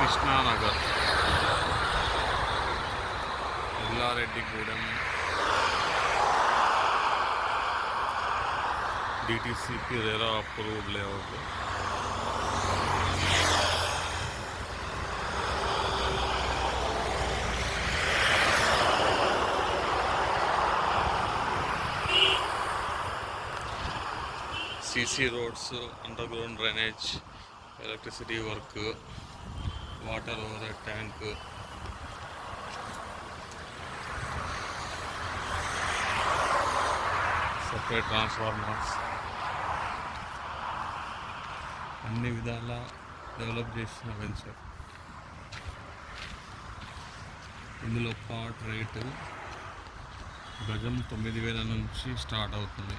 Krishna Nagar, Yellareddygudem, DTCP RERA approved layout. CC roads, under ground drainage, electricity work, water over head tank, separate transformers, అన్ని విధాల develop చేసిన venture. ఇందులో plot rate గజం 9,000 నుంచి start అవుతుంది.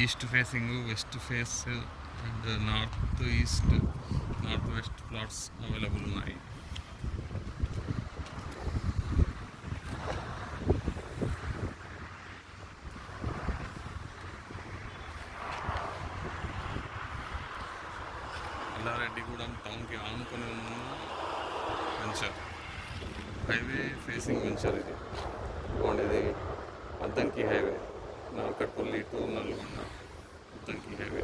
East facing, west face and north east, north west plots available ఉన్నాయి. ఎల్లారెడ్డిగూడెం టౌన్కి ఆనుకొని ఉన్న వెంచర్, హైవే ఫేసింగ్ వెంచర్ ఇది. ఇది Addanki highway, Narketpally to Nalgonda Addanki highway.